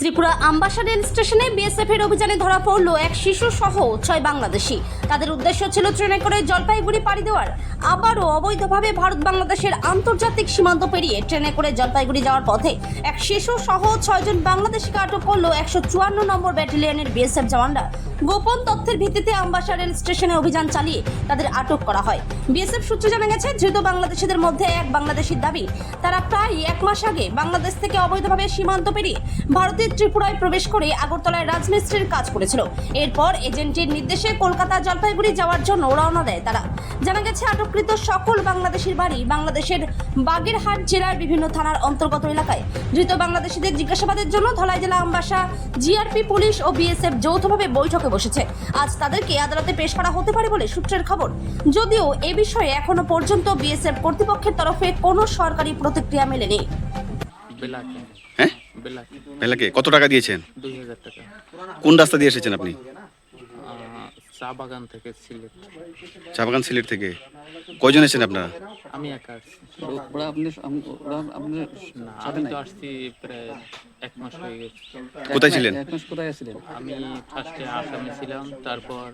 Tripura Ambassa rail স্টেশনে BSF এর অভিযানে ধরা পড়ল এক শিশু সহ 6 বাংলাদেশি। তাদের উদ্দেশ্য ছিল ট্রেনে করে জলপাইগুড়ি পাড়ি দেওয়ার। আবারও অবৈধভাবে ভারত বাংলাদেশের আন্তর্জাতিক সীমান্ত পেরিয়ে ট্রেনে করে জলপাইগুড়ি যাওয়ার পথে এক শিশু সহ 6 জন বাংলাদেশিকে আটক করল 154 নম্বর ব্যাটালিয়নের বিএসএফ জওয়ানরা। গোপন তথ্যের ভিত্তিতে আমবাসা রেল স্টেশনে অভিযান চালিয়ে তাদের আটক করা হয়। বিএসএফ সূত্রে জানা গেছে, ধৃত বাংলাদেশিদের মধ্যে এক বাংলাদেশির দাবি তারা প্রায় 1 মাস আগে বাংলাদেশ থেকে অবৈধভাবে সীমান্ত পেরিয়ে ভারতের ত্রিপুরায় প্রবেশ করে আগরতলায় রাজমিস্ত্রির কাজ করেছিল। এরপর এজেন্টের নির্দেশে কলকাতা জলপাইগুড়ি যাওয়ার জন্য রওনা দেয় তারা। জানা গেছে, আটককৃত সকল বাংলাদেশির বাড়ি বাংলাদেশের বাগেরহাট জেলার বিভিন্ন থানার অন্তর্গত এলাকায়। ধৃত বাংলাদেশিদের জিজ্ঞাসাবাদের জন্য ধলাই জেলা আমবাসা জিআরপি পুলিশ ও বিএসএফ যৌথভাবে বৈঠকে বসেছে। আজ তাদেরকে আদালতে পেশ করা হতে পারে বলে সূত্রের খবর। যদিও এ বিষয়ে এখনো পর্যন্ত বিএসএফ কর্তৃপক্ষের তরফে কোনো সরকারি প্রতিক্রিয়া মেলেনি। হ্যাঁ, বেলাকে কত টাকা দিয়েছেন? 2000 টাকা। কোন রাস্তা দিয়ে এসেছেন আপনি? চা বাগান থেকে সিলেট। চা বাগান সিলেট থেকে কয়জন এসেছেন আপনারা? আমি একা আসছি। না, আমি তো আসছি প্রায় 1 মাস হয়ে গেছে। কোথায় ছিলেন? আমি ফার্স্টে আসামে ছিলাম, তারপর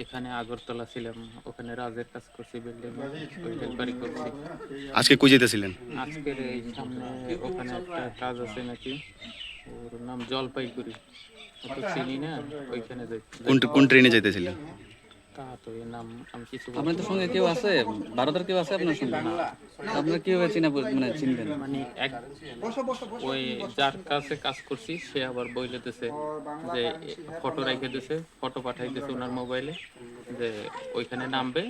এখানে আগরতলা ছিলাম, ওখানে রাজের কাজ করছি, বিল্ডিং বাড়ি করছি। আজকে কই যেতেছিলেন? আজকের এই সামনে ওখানে একটা কাজ আছে নাকি, ওর নাম জলপাইগুড়ি, তো চিনি না, ওইখানে যাই। কোন ট্রেনে যেতেছিলেন? তা তো এই নাম আমি কিছু আপনার তো সঙ্গে কেউ আছে, ভারতের কেউ আছে আপনার সঙ্গে? আপনার কিভাবে চিনা মানে চিনবেন? মানে ওই যার কাছে কাজ করছি সে আবার বইলেতেছে যে ফটো রেখে দিছে, ফটো পাঠাই দিছে ওনার মোবাইলে, যে ওইখানে নামবে,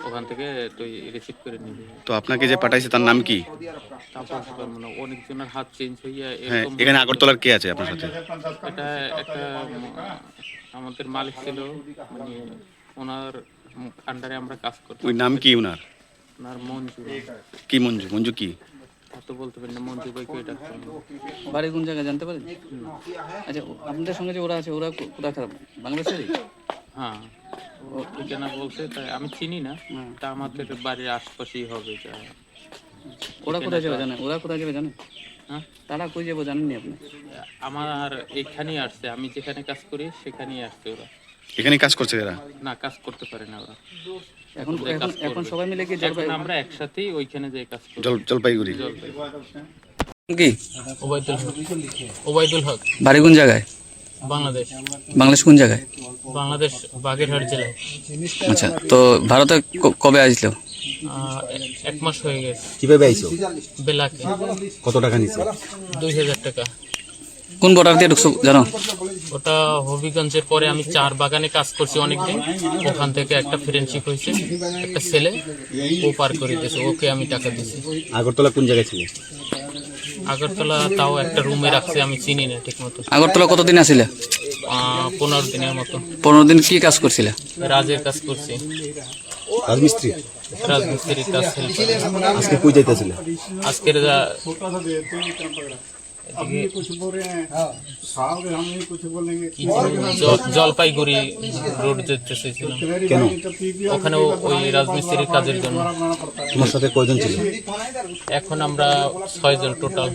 ওখান থেকে তুই রিসিভ করে নিবি। তো আপনাকে যে পাঠাইছে তার নাম কি? তারপর মানে অনেকজনের হাত চেঞ্জ হইয়া হ্যাঁ, এরকম। এখানে আগরতলার কে আছে আপনার সাথে? এটা একটা আমাদের মালিক ছিল, মানে ওনার আন্ডারে আমরা কাজ করতাম। ওই নাম কি ওনার? ওনার মঞ্জু। কি মঞ্জু? মঞ্জু কি? তা তো বলতে পারি না, মঞ্জু ভাইকে এটা বাড়ি কোন জায়গায় জানতে পারেন? আচ্ছা, আপনাদের সঙ্গে যে ওরা আছে, ওরা কোথায় খারাপ বাংলাদেশেরই? হ্যাঁ, ও ঠিকানা বলছে, তাই আমি চিনি না, তা আমাদের বাড়ির আশপাশেই হবে। যা ওরা কোথায় যাবে জানেন? ওরা কোথায় যাবে জানেন? হ্যাঁ, তারা কই যাবো জানেননি আপনি? আমার এখানেই আসছে, আমি যেখানে কাজ করি সেখানেই আসছে ওরা। এখানে কাজ করছে এরা? না, কাজ করতে পারে না ওরা। এখন এখন সবাই মিলে কি এখন আমরা একসাথেই ওইখানে যে কাজ করি। জলপাইগুড়ি কি ওবায়দুল হক। বাড়ি কোন জায়গায়? বাংলাদেশ। বাংলাদেশ কোন জায়গায়? বাংলাদেশ বাগেরহাট জেলায়। আচ্ছা, তো ভারতে কবে আসলো? 1 মাস হয়ে গেছে। কিভাবে আইছো? বেলাকে। কত টাকা নিছে? 2000 টাকা। কোন বর্ডার দিয়ে ঢুকছো জানো? ওটা হবিগঞ্জের পরে আমি চার বাগানে কাজ করছি অনেকদিন, ওখান থেকে একটা ফ্রেন্ডশিপ হয়েছে, একটা ছেলে ও পার করে দিয়েছে, ওকে আমি টাকা দিয়েছি। আগরতলা কোন জায়গায় ছিল? আগরতলা তাও একটা রুমে রাখছে, আমি চিনি না ঠিক মতো। আগরতলা কতদিন আসিলে? 15 দিনের মতো। 15 দিন কি কাজ করছিলে? রাজের কাজ করছি, রাজমিস্ত্রি। রাজমিস্ত্রির কাজ। আজকে কই যাইতেছিল? আজকের জলপাইগুড়ি রোড যেতে চাইছিলাম। কেন? ওখানে ওই রাজমিস্ত্রির কাজের জন্য। তোমার সাথে কয়জন ছিল? এখন আমরা 6 জন টোটাল।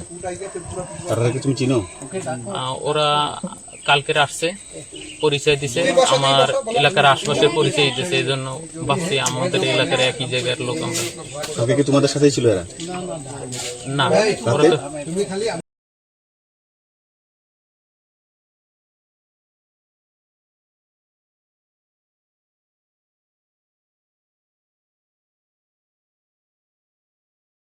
তারা কি তুমি চিনো? ওরা কালকের আসছে, পরিচয় দিছে, আমার এলাকার আশপাশে পরিচয় দিছে, এই জন্য ভাবছি আমাদের এলাকার একই জায়গার লোক আমরা। আগে কি তোমাদের সাথেই ছিল এরা? না, ওরা তো